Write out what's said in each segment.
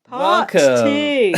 Part Welcome 2.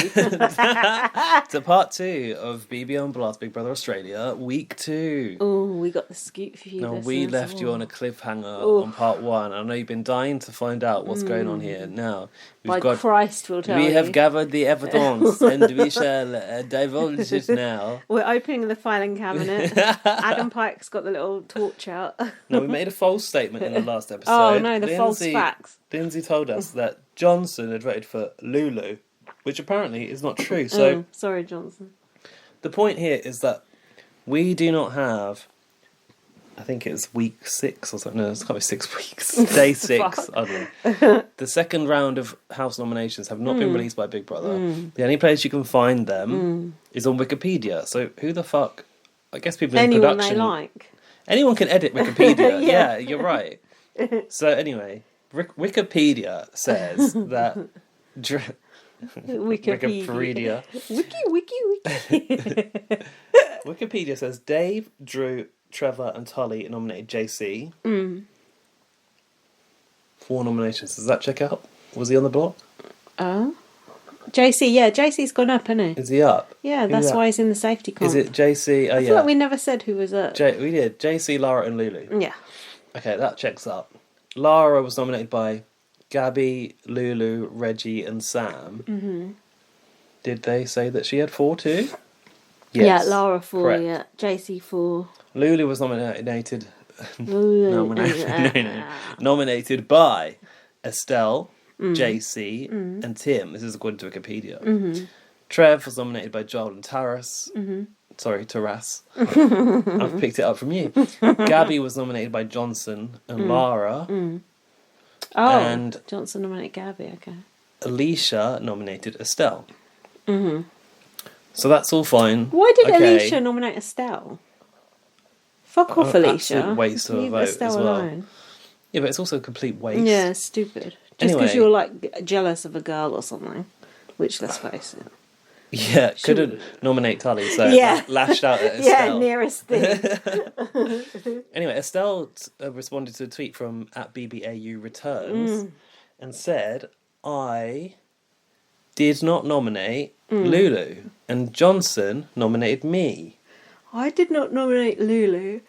to part 2 of BB on Blast Big Brother Australia, week 2. Oh, we got the scoop for you. Now, we left you on a cliffhanger on part 1. I know you've been dying to find out what's going on here. Now, Christ will tell you. We have gathered the evidence and we shall divulge it now. We're opening the filing cabinet. Adam Pike's got the little torch out. No, we made a false statement in the last episode. Oh, no, the false facts. Lindsay told us that Johnson had voted for Lulu, which apparently is not true. So, sorry, Johnson. The point here is that we do not have, I think it's week 6 or something. No, it's can't be 6 weeks. Day 6. I don't know. The second round of House nominations have not been released by Big Brother. The only place you can find them is on Wikipedia. So who the fuck? I guess people in production. Anyone they like. Anyone can edit Wikipedia. Yeah, you're right. So anyway, Wikipedia says that... Wikipedia. Wiki. Wikipedia says Dave, Drew, Trevor and Tully nominated JC. 4 nominations. Does that check out? Was he on the block? Oh. JC, yeah. JC's gone up, hasn't he? Is he up? Yeah, that's why he's in the safety comp. Is it JC? Oh, I feel like we never said who was up. We did. JC, Lara and Lulu. Yeah. Okay, that checks up. Lara was nominated by Gabby, Lulu, Reggie and Sam. Did they say that she had 4 too? Yes, yeah, Lara 4, correct. yeah. JC 4. Lulu was nominated nominated by Estelle, JC and Tim. This is according to Wikipedia. Trev was nominated by Joel and Taras. Sorry, Taras. I've picked it up from you. Gabby was nominated by Johnson and Lara. Oh, and Johnson nominated Gabby, okay. Alicia nominated Estelle. So that's all fine. Why did Alicia nominate Estelle? Fuck off, Alicia. Absolute waste of a vote Estelle as well. alone. Yeah, but it's also a complete waste. Yeah, stupid. Just because you're like jealous of a girl or something, which, let's face it. Yeah, couldn't nominate Tully, so lashed out at Estelle. Yeah, nearest thing. Anyway, Estelle responded to a tweet from @BBAU Returns and said, I did not nominate Lulu, and Johnson nominated me. I did not nominate Lulu.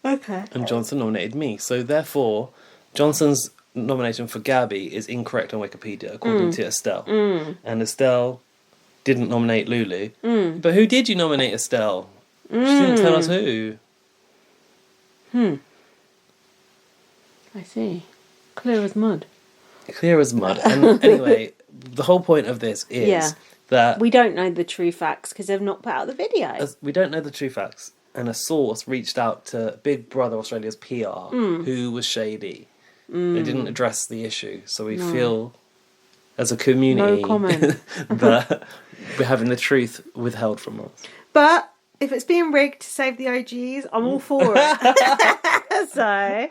Okay. And Johnson nominated me. So therefore, Johnson's nomination for Gabby is incorrect on Wikipedia, according to Estelle. And Estelle didn't nominate Lulu. But who did you nominate, Estelle? She didn't tell us who. I see. Clear as mud. Clear as mud. And anyway, the whole point of this is that... We don't know the true facts because they've not put out the video. We don't know the true facts. And a source reached out to Big Brother Australia's PR, who was shady. They didn't address the issue. So we feel, as a community, that we're having the truth withheld from us. But if it's being rigged to save the OGs, I'm all for it. So,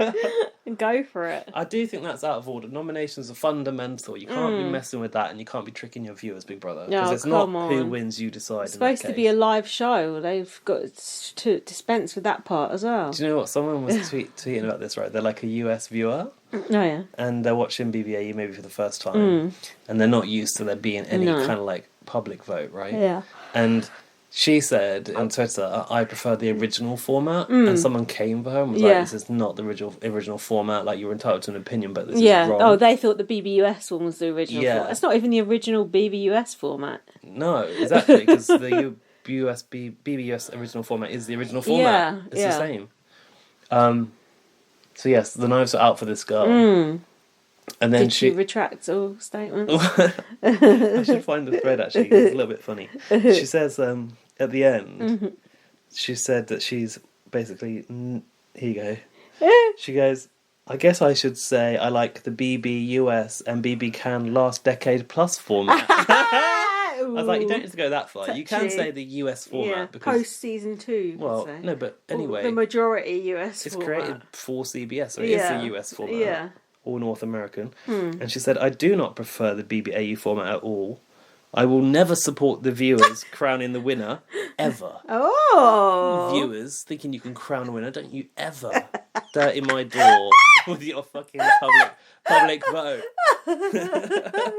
go for it. I do think that's out of order. Nominations are fundamental. You can't be messing with that, and you can't be tricking your viewers, Big Brother. Because it's not who wins, you decide. It's supposed to be a live show. They've got to dispense with that part as well. Do you know what? Someone was tweeting about this, right? They're like a US viewer. Oh, yeah. And they're watching BBAU maybe for the first time. And they're not used to there being any kind of like public vote, right? Yeah. And she said on Twitter, I prefer the original format. And someone came for her and was like, this is not the original format. Like, you're entitled to an opinion, but this is wrong. Oh, they thought the BBUS one was the original format. It's not even the original BBUS format. No, exactly, because the BBUS original format is the original format. It's the same. So yes, the knives are out for this girl. And then she retracts all statements. I should find the thread, actually. It's a little bit funny. She says at the end, she said that she's basically... Here you go. She goes, I guess I should say I like the BBUS and BB Can last decade plus format. I was like, you don't need to go that far. Touchy. You can say the US format. Because post-season 2. Well, no, but anyway. The majority US it's format. It's created for CBS, so it is the US format. Yeah. All North American. And she said, I do not prefer the BBAU format at all. I will never support the viewers crowning the winner, ever. Oh! Viewers thinking you can crown a winner, don't you ever dirty my door. with your fucking public vote.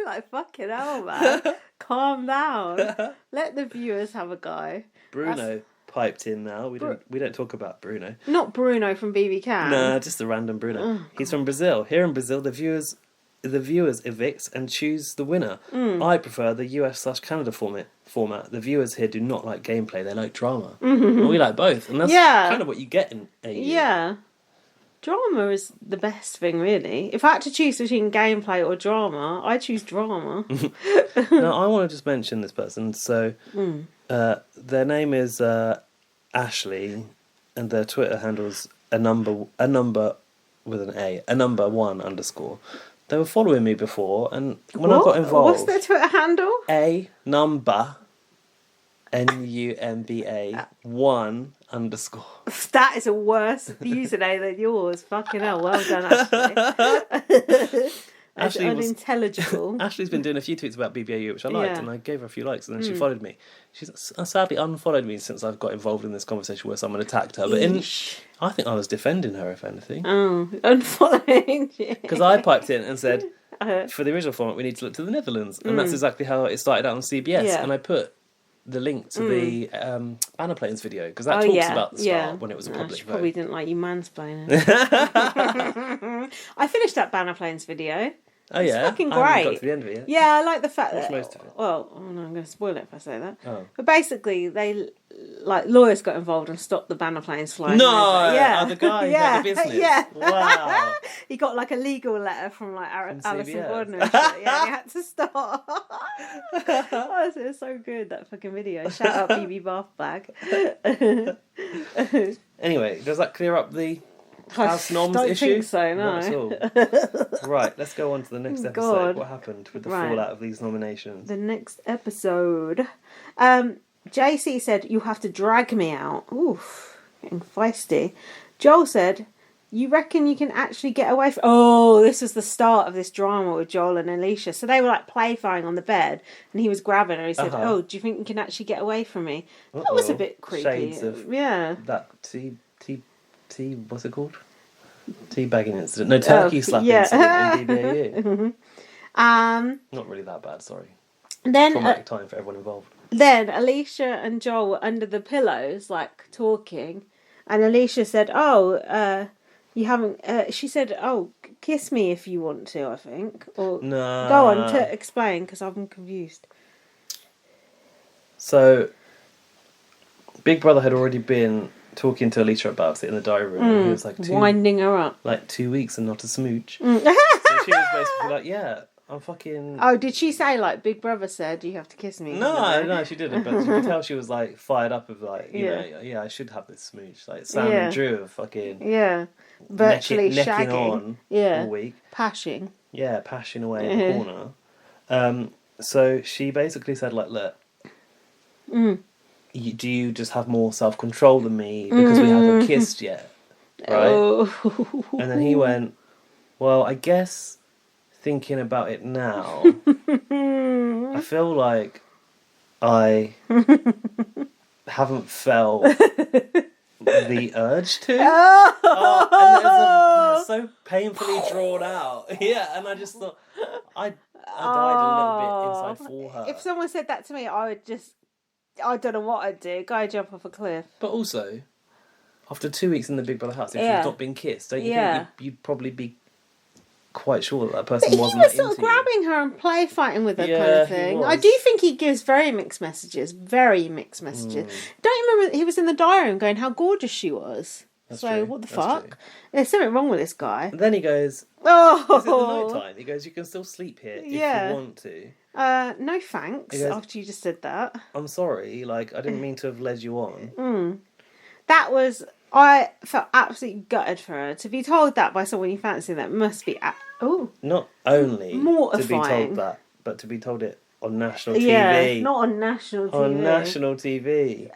Like, fucking hell, man. Calm down. Let the viewers have a go. Bruno piped in now. We don't talk about Bruno. Not Bruno from BB Can. No, just a random Bruno. Oh, He's from Brazil. Here in Brazil, the viewers evict and choose the winner. I prefer the US/Canada format. The viewers here do not like gameplay; they like drama. And we like both, and that's kind of what you get in AU. Yeah. Drama is the best thing, really. If I had to choose between gameplay or drama, I choose drama. Now, I want to just mention this person. So, their name is Ashley, and their Twitter handle's a number with an A number 1_. They were following me before, and when I got involved, what's their Twitter handle? A number NUMBA 1_. That is a worse username than yours. Fucking hell, well done, Ashley. That's unintelligible. Ashley's been doing a few tweets about BBAU, which I liked, and I gave her a few likes, and then she followed me. She's sadly unfollowed me since I've got involved in this conversation where someone attacked her. But I think I was defending her, if anything. Oh, unfollowing. Because I piped in and said, for the original format, we need to look to the Netherlands. And that's exactly how it started out on CBS. Yeah. And I put the link to the Banner Planes video, because that talks about the start when it was a public vote. Probably didn't like you mansplaining. I finished that Banner Planes video. Oh yeah, it's fucking I haven't great. got to the end of it yet. Yeah, I like the fact that. Most of it. Well, no, I'm going to spoil it if I say that. Oh. But basically, lawyers got involved and stopped the Banner Planes flying. No, over. the guy who had the business. Yeah, Wow. He got like a legal letter from like Alison CBS. Gordon and shit. Yeah, and he had to stop. Oh, it's so good, that fucking video. Shout out BB Bath Bag. Anyway, does that clear up the House Noms don't issue? think so, no. Not at all. Right, let's go on to the next episode. God. What happened with the fallout of these nominations? The next episode. JC said, "You have to drag me out." Oof, getting feisty. Joel said, "You reckon you can actually get away from..." Oh, this was the start of this drama with Joel and Alicia. So they were like play-fighting on the bed, and he was grabbing her. He said, "Oh, do you think you can actually get away from me?" That was a bit creepy. Shades of that what's it called? Teabagging incident. No, turkey slapping incident in DBAU. Not really that bad, sorry. Then traumatic time for everyone involved. Then Alicia and Joel were under the pillows, like, talking. And Alicia said, you haven't... she said, kiss me if you want to, I think. Or no. Go on to explain, because I'm confused. So, Big Brother had already been talking to Alicia about it in the diary room. And he was like, winding her up. Like 2 weeks and not a smooch. So she was basically like, yeah... I'm fucking... Oh, did she say, like, Big Brother said you have to kiss me? No, she didn't. But you could tell she was, like, fired up of, like, you know, I should have this smooch. Like, Sam and Drew are fucking... Yeah. Virtually necking shagging. on all week. Pashing. Yeah, pashing away in the corner. So she basically said, like, look, do you just have more self-control than me because we haven't kissed yet? Right? Oh. And then he went, well, I guess... Thinking about it now, I feel like I haven't felt the urge to. And that's so painfully drawn out. Yeah, and I just thought I died a little bit inside for her. If someone said that to me, I don't know what I'd do. Go jump off a cliff. But also, after 2 weeks in the Big Brother house, if you've not been kissed, don't you think you'd probably be quite sure that person wasn't that into you? He was sort of grabbing her and play fighting with her kind of thing. I do think he gives very mixed messages. Don't you remember he was in the diary room going how gorgeous she was? That's true. What the fuck? True. There's something wrong with this guy. And then he goes, is it the night time? He goes, you can still sleep here if you want to. No thanks, goes, after you just said that. I'm sorry, like, I didn't mean to have led you on. That was... I felt absolutely gutted for her. To be told that by someone you fancy, that must be... Not only mortifying. To be told that, but to be told it on national TV. Yeah, not on national TV. On national TV.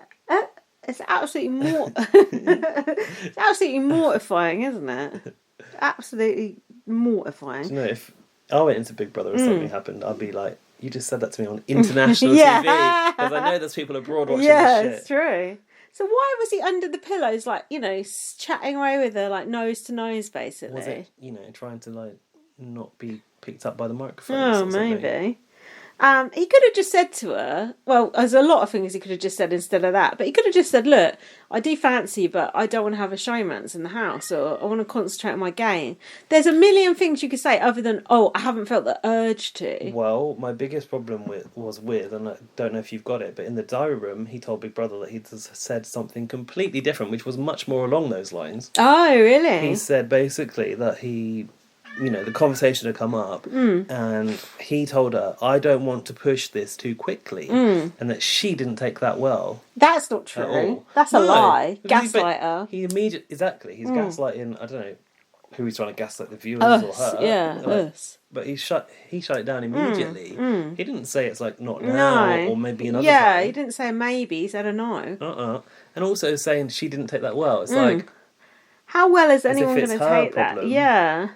It's absolutely it's absolutely mortifying, isn't it? Absolutely mortifying. Do you know, if I went into Big Brother and something happened, I'd be like, you just said that to me on international TV. Because I know there's people abroad watching this shit. Yeah, it's true. So why was he under the pillows, like, chatting away with her, like, nose to nose, basically? Was it, trying to, like, not be picked up by the microphone? Oh, maybe. He could have just said to her, well, there's a lot of things he could have just said instead of that, but he could have just said, look, I do fancy you, but I don't want to have a showmance in the house, or I want to concentrate on my game. There's a million things you could say other than, oh, I haven't felt the urge to. Well, my biggest problem was with, and I don't know if you've got it, but in the diary room, he told Big Brother that he'd said something completely different, which was much more along those lines. Oh, really? He said basically that he... the conversation had come up, and he told her, I don't want to push this too quickly, and that she didn't take that well. That's not true. That's a lie. Gaslighter. He immediately... Exactly. He's gaslighting, I don't know who he's trying to gaslight, the viewers us, or her. Yeah, us. But he shut it down immediately. He didn't say it's like not now or maybe another time. Yeah, he didn't say a maybe, he said a no. And also saying she didn't take that well. It's like... How well is anyone going to take that? Yeah.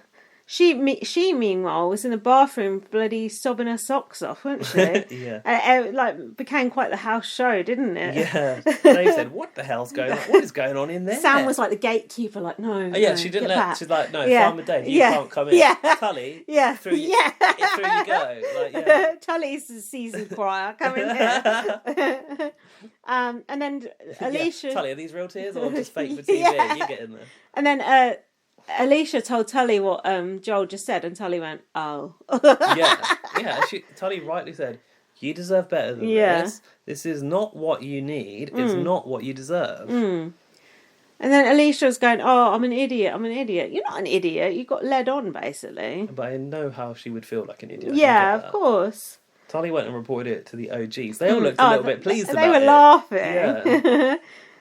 She meanwhile was in the bathroom bloody sobbing her socks off, wasn't she? Yeah. Like became quite the house show, didn't it? Yeah. They said, "What the hell's going on? What is going on in there?" Sam was like the gatekeeper, like, no. Oh, yeah, she didn't let. Back. She's like, "No, Farmer Dave, you Yeah. can't come in." Yeah. Tully, Yeah. through you go. Like, yeah. Tully's the season crier, come in here. And then Alicia. Yeah. Tully, are these real tears or just fake for TV? Yeah. You get in there. And then Alicia told Tully what Joel just said, and Tully went, "Oh." Yeah. Tully rightly said, "You deserve better than this. This is not what you need. It's not what you deserve." And then Alicia was going, "Oh, I'm an idiot. You're not an idiot. You got led on, basically." But I know how she would feel like an idiot. Yeah, of course. Tully went and reported it to the OGs. They all looked a little bit pleased about it. They were laughing.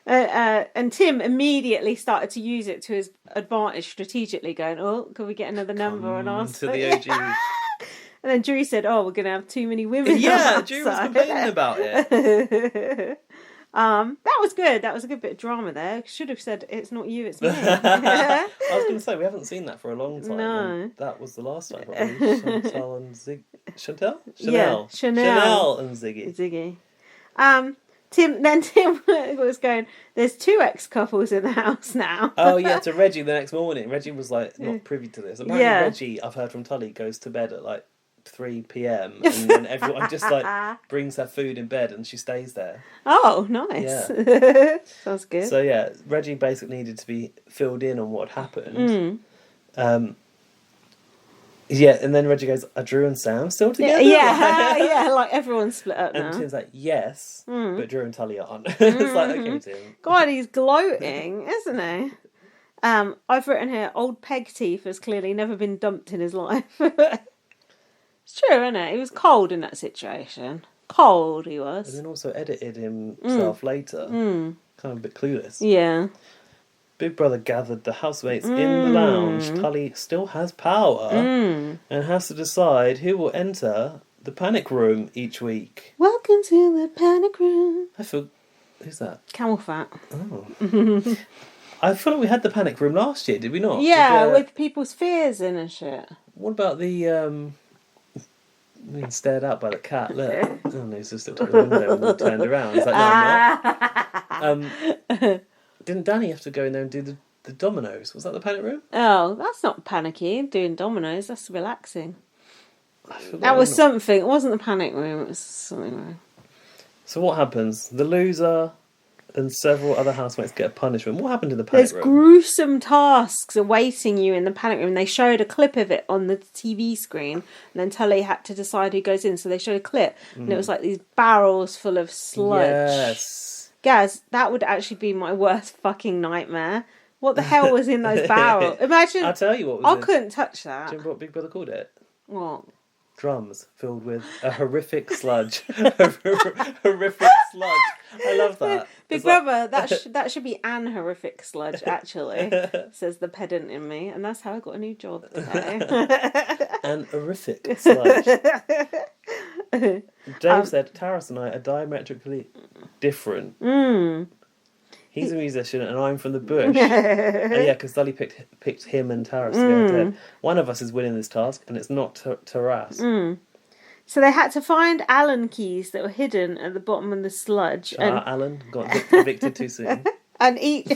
Yeah. And Tim immediately started to use it to his advantage strategically, going, "Oh, can we get another number on us?" To the OGs. And then Drew said, "Oh, we're going to have too many women." Yeah, Drew was complaining about it. That was good. That was a good bit of drama there. Should have said, "It's not you, it's me." I was going to say, we haven't seen that for a long time. No. That was the last time, probably. Chantal and Chantal? Yeah, Chanel and Ziggy. Tim was going, "There's 2 ex-couples in the house now." Oh, yeah, to Reggie the next morning. Reggie was, like, not privy to this. Apparently Reggie, I've heard from Tully, goes to bed at, like, 3 p.m. and then everyone just, like, brings her food in bed and she stays there. Oh, nice. Yeah. Sounds good. So, yeah, Reggie basically needed to be filled in on what happened. Yeah, and then Reggie goes, "Are Drew and Sam still together?" Yeah, like everyone's split up now. And Tim's like, "Yes, but Drew and Tully aren't." It's like, okay, Tim. God, he's gloating, isn't he? I've written here, old Peg Teeth has clearly never been dumped in his life. It's true, isn't it? He was cold in that situation. Cold, he was. And then also edited himself later. Kind of a bit clueless. Yeah. Big Brother gathered the housemates in the lounge. Tully still has power and has to decide who will enter the panic room each week. Welcome to the panic room. I feel... Who's that? Camel Fat. Oh. I feel like we had the panic room last year, did we not? Yeah, with people's fears in and shit. What about the... being stared at by the cat, look. Oh no, he's just looked out the window and then turned around. He's like, "No, I'm not." Didn't Danny have to go in there and do the dominoes? Was that the panic room? Oh, that's not panicky. Doing dominoes, that's relaxing. That That was something. It wasn't the panic room. It was something. So what happens? The loser and several other housemates get a punishment. What happened in the panic room? There's gruesome tasks awaiting you in the panic room. They showed a clip of it on the TV screen, and then Tully had to decide who goes in. So they showed a clip, and it was like these barrels full of sludge. Yes. Gaz, that would actually be my worst fucking nightmare. What the hell was in those barrels? Imagine. I'll tell you what was couldn't touch that. Do you remember what Big Brother called it? What? Drums filled with a horrific sludge. Horrific sludge. I love that. Big Brother, that should be an horrific sludge, actually, says the pedant in me. And that's how I got a new job today. An horrific sludge. Dave said, "Taras and I are diametrically different. He's a musician and I'm from the bush." Yeah, because Sully picked him and Taras to go dead. One of us is winning this task and it's not Taras. So they had to find Allen keys that were hidden at the bottom of the sludge. Alan got evicted too soon. And each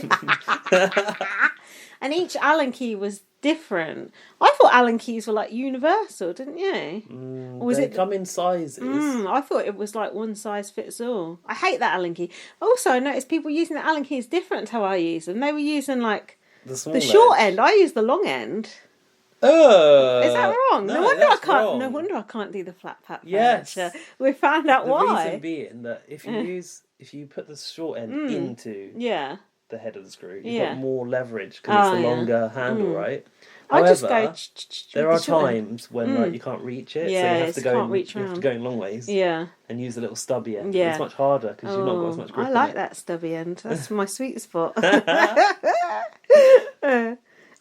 and each Allen key was different. I thought Allen keys were like universal, didn't you? Or was they come in sizes. I thought it was like one size fits all. I hate that Allen key. Also, I noticed people using the Allen keys different to how I use them. They were using like the short end. I use the long end. Oh, is that wrong? No wonder I can't. Wrong. No wonder I can't do the flat pack furniture. We found out why. The reason being that if you put the short end into the head of the screw, you've got more leverage because it's a longer handle, right? However, I just go. There are times when like you can't reach it, so you have to go. You have to go in long ways, and use a little stubby end. It's much harder because you've not got as much grip. I like that stubby end. That's my sweet spot.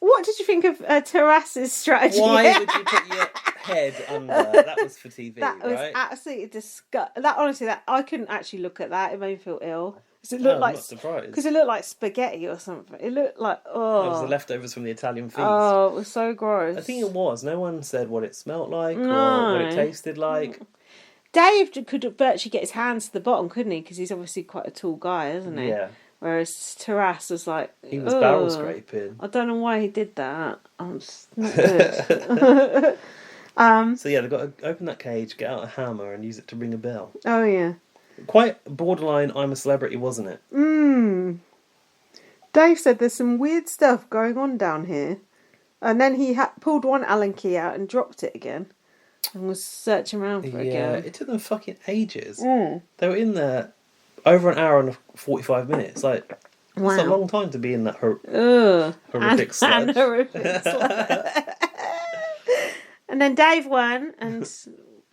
What did you think of Terrace's strategy? Why would you put your head under? That was for TV, That was absolutely disgusting. That honestly, that I couldn't actually look at that. It made me feel ill. Because it looked I'm not surprised. Because it looked like spaghetti or something. It looked like It was the leftovers from the Italian feast. Oh, it was so gross. I think it was. No one said what it smelled like or what it tasted like. Dave could virtually get his hands to the bottom, couldn't he? Because he's obviously quite a tall guy, isn't he? Yeah. Whereas Terrace was like... He was barrel scraping. I don't know why he did that. It's not good. So yeah, they've got to open that cage, get out a hammer and use it to ring a bell. Oh yeah. Quite borderline I'm a Celebrity, wasn't it? Dave said there's some weird stuff going on down here. And then he pulled one Allen key out and dropped it again. And was searching around for it again. Yeah, it took them fucking ages. They were in there over an hour and 45 minutes. Like, that's a long time to be in that horrific sludge. And then Dave went and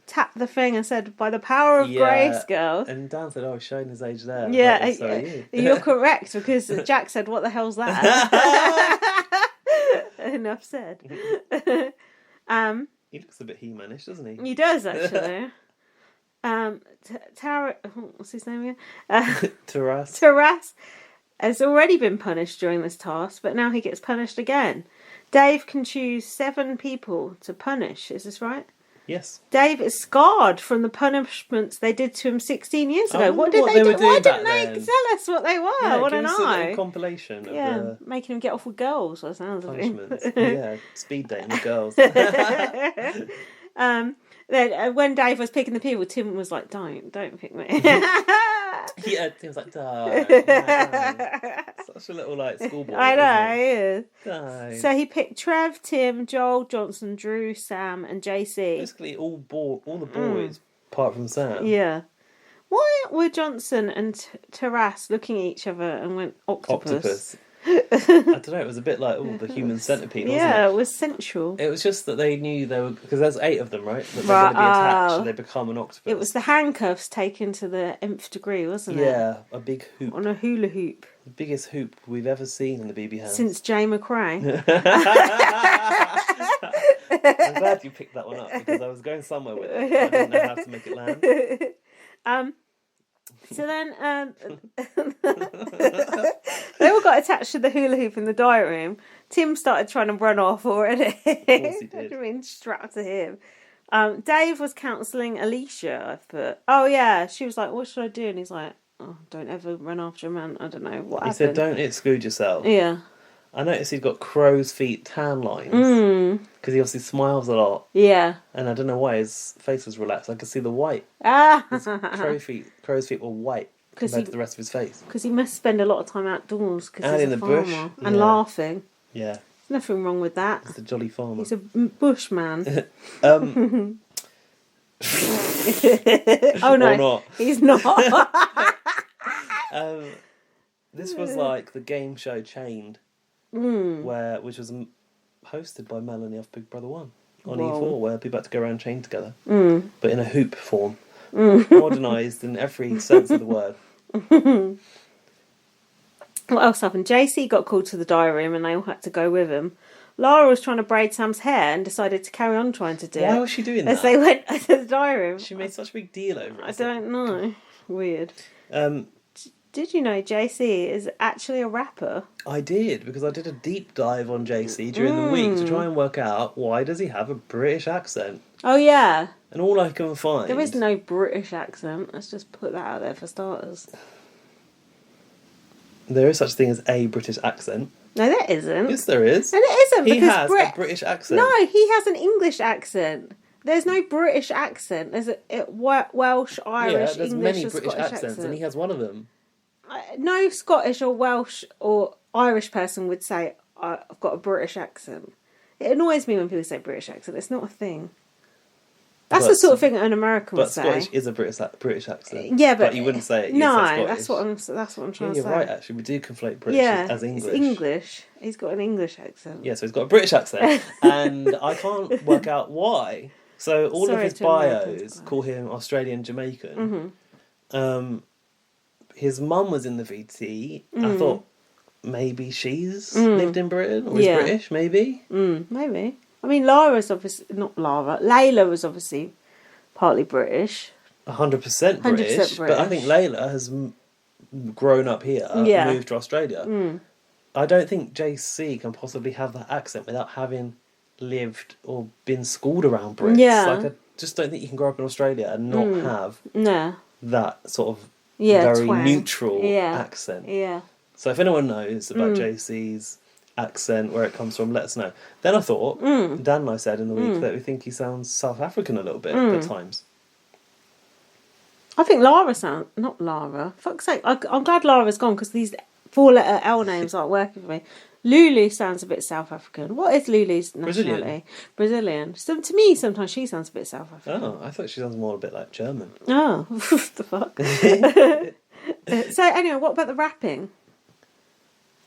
tapped the thing and said, by the power of grace, girl. And Dan said, oh, showing his age there. Yeah, you're correct, because Jack said, what the hell's that? Enough said. He looks a bit He-Man-ish, doesn't he? He does, actually. What's his name again? Terrace has already been punished during this task, but now he gets punished again. Dave can choose 7 people to punish, is this right? Yes. Dave is scarred from the punishments they did to him 16 years ago. What did they do? Why didn't they tell us what they were? I want to know. A compilation of the making him get off with girls, that sounds punishments. Speed dating with girls. Then when Dave was picking the people, Tim was like, don't pick me. Yeah, Tim was like, don't. Such a little like schoolboy. I know, he is. Don't. So he picked Trev, Tim, Joel, Johnson, Drew, Sam and JC. Basically all the boys apart from Sam. Yeah. Why were Johnson and Terrace looking at each other and went octopus? I don't know, it was a bit like the human centipede, wasn't it? Yeah, it was sensual. It was just that they knew they were, because there's 8 of them, right? That they're going to be attached and they become an octopus. It was the handcuffs taken to the nth degree, wasn't it? Yeah, a big hoop. On a hula hoop. The biggest hoop we've ever seen in the BB House. Since Jay McRae. I'm glad you picked that one up, because I was going somewhere with it. I didn't know how to make it land. So then, they all got attached to the hula hoop in the diary room. Tim started trying to run off already. Of course he did. I'd been strapped to him. Dave was counselling Alicia, I've put. Oh yeah, she was like, what should I do? And he's like, oh, don't ever run after a man. I don't know what happened. He said, don't exclude yourself. Yeah. I noticed he's got crow's feet tan lines. Because he obviously smiles a lot. Yeah. And I don't know why his face was relaxed. I could see the white. His crow's feet were white compared to the rest of his face. Because he must spend a lot of time outdoors. Cause and he's in the bush. And laughing. Yeah. There's nothing wrong with that. He's a jolly farmer. He's a bushman. Oh no, or not. He's not. This was like the game show Chained. Which was hosted by Melanie off Big Brother 1 on E4, where people had to go around chained together, but in a hoop form, modernised in every sense of the word. What else happened? JC got called to the diary room and they all had to go with him. Lara was trying to braid Sam's hair and decided to carry on trying to do it. Why was she doing that? As they went to the diary room. She made such a big deal over it. I don't know. Weird. Did you know JC is actually a rapper? I did, because I did a deep dive on JC during the week to try and work out why does he have a British accent. Oh, yeah. And all I can find... There is no British accent. Let's just put that out there for starters. There is such a thing as a British accent. No, there isn't. Yes, there is. And it isn't. He because has a British accent. No, he has an English accent. There's no British accent. There's a Welsh, Irish, there's English, many or British Scottish accents, and he has one of them. No Scottish or Welsh or Irish person would say, I've got a British accent. It annoys me when people say British accent. It's not a thing. That's the sort of thing an American would say. But Scottish is a British accent. Yeah, but you wouldn't say it. No, that's what I'm trying to say. You're right. Actually, we do conflate British as English. It's English. He's got an English accent. Yeah, so he's got a British accent, and I can't work out why. So all of his bios call him Australian Jamaican. Mm-hmm. His mum was in the VT. I thought maybe she's lived in Britain or is British. Maybe. Maybe. I mean, Layla was obviously partly British. 100% British. But I think Layla has grown up here, moved to Australia. I don't think JC can possibly have that accent without having lived or been schooled around Brits. I just don't think you can grow up in Australia and not have that sort of very twang. Neutral accent. Yeah. So if anyone knows about JC's accent, where it comes from, let us know. Then I thought, Dan and I said in the week that we think he sounds South African a little bit at times. I think Lara sounds... Not Lara. Fuck's sake. I'm glad Lara's gone because these 4-letter L names aren't working for me. Lulu sounds a bit South African. What is Lulu's nationality? Brazilian. So to me, sometimes she sounds a bit South African. Oh, I thought she sounds more a bit like German. Oh, what the fuck? So anyway, what about the rapping?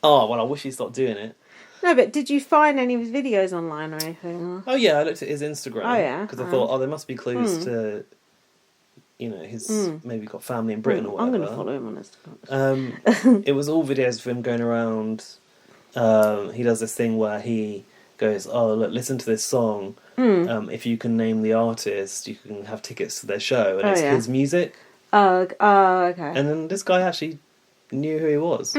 Oh, well, I wish he'd stopped doing it. No, but did you find any of his videos online or anything? Oh, yeah, I looked at his Instagram. Oh, yeah. Because I thought, there must be clues to, his maybe got family in Britain or whatever. I'm going to follow him on Instagram. It was all videos of him going around. He does this thing where he goes, oh, look, listen to this song. If you can name the artist, you can have tickets to their show. And it's his music. Oh, okay. And then this guy actually knew who he was.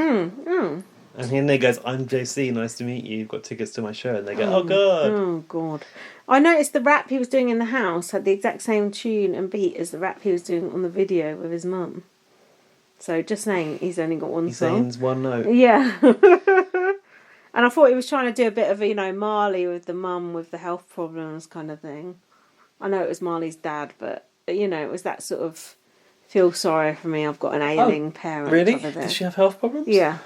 And then he goes, I'm JC, nice to meet you, you've got tickets to my show. And they go, oh, God. Oh, God. I noticed the rap he was doing in the house had the exact same tune and beat as the rap he was doing on the video with his mum. So just saying, he's only got one song. He's saying one note. Yeah. And I thought he was trying to do a bit of, Marley with the mum with the health problems kind of thing. I know it was Marley's dad, but, it was that sort of feel sorry for me, I've got an ailing parent. Really? Does she have health problems? Yeah.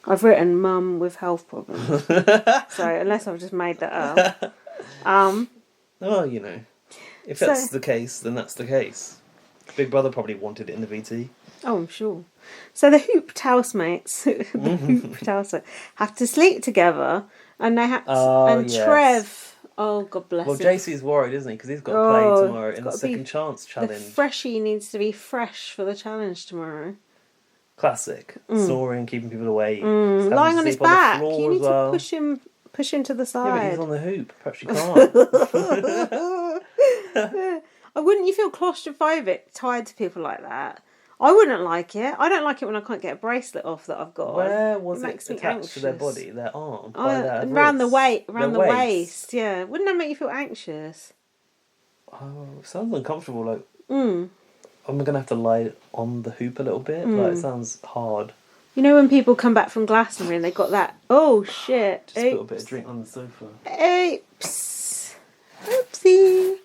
I've written mum with health problems. So, unless I've just made that up. If that's the case, then that's the case. Big Brother probably wanted it in the VT. Oh, I'm sure. So the hoop housemates, have to sleep together, and they have to, Trev. Oh, God bless him. Well, JC's worried, isn't he? Because he's got to play tomorrow in the second chance challenge. The freshie needs to be fresh for the challenge tomorrow. Classic. Snoring, keeping people awake. Lying on his back. You need to push him to the side. Yeah, but he's on the hoop. Perhaps you can't. Wouldn't you feel claustrophobic tied to people like that? I wouldn't like it. I don't like it when I can't get a bracelet off that I've got. Where was it attached to their body? Their arm? Around the waist. Yeah. Wouldn't that make you feel anxious? Oh, it sounds uncomfortable. Like, I'm going to have to lie on the hoop a little bit. Like, it sounds hard. You know when people come back from Glastonbury and they got that... Oh, shit. Just put a bit of drink on the sofa. Oops. Oopsie.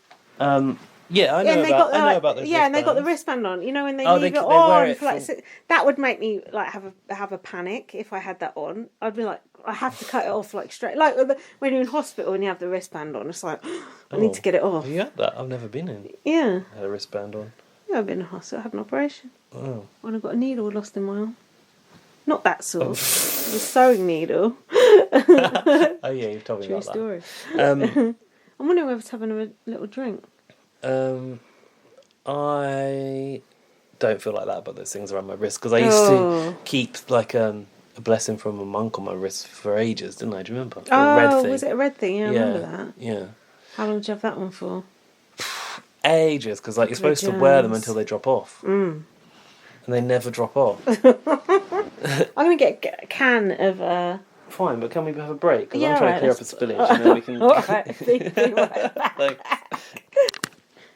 Yeah, I know about those. Yeah, and they got the wristband on. You know when they leave it on for like that would make me like have a panic if I had that on. I'd be like, I have to cut it off like straight. Like when you're in hospital and you have the wristband on, it's like I need to get it off. You had that? I've never been in. Yeah. I had a wristband on. Yeah, I've been in hospital. I had an operation. Oh. When I got a needle lost in my arm. Not that sort. It was a sewing needle. Oh yeah, you've told me about True story. That. I'm wondering whether it's having a little drink. I don't feel like that about those things around my wrist because I used to keep like a blessing from a monk on my wrist for ages, didn't I? Do you remember? Oh, red thing. Was it a red thing? Yeah, I remember that. Yeah. How long did you have that one for? Ages, because like you're supposed to wear them until they drop off. and they never drop off. I'm going to get a can of... Fine, but can we have a break? Because Yeah, I'm trying right, to clear up a spillage, and then we can... Alright, be right back. Like,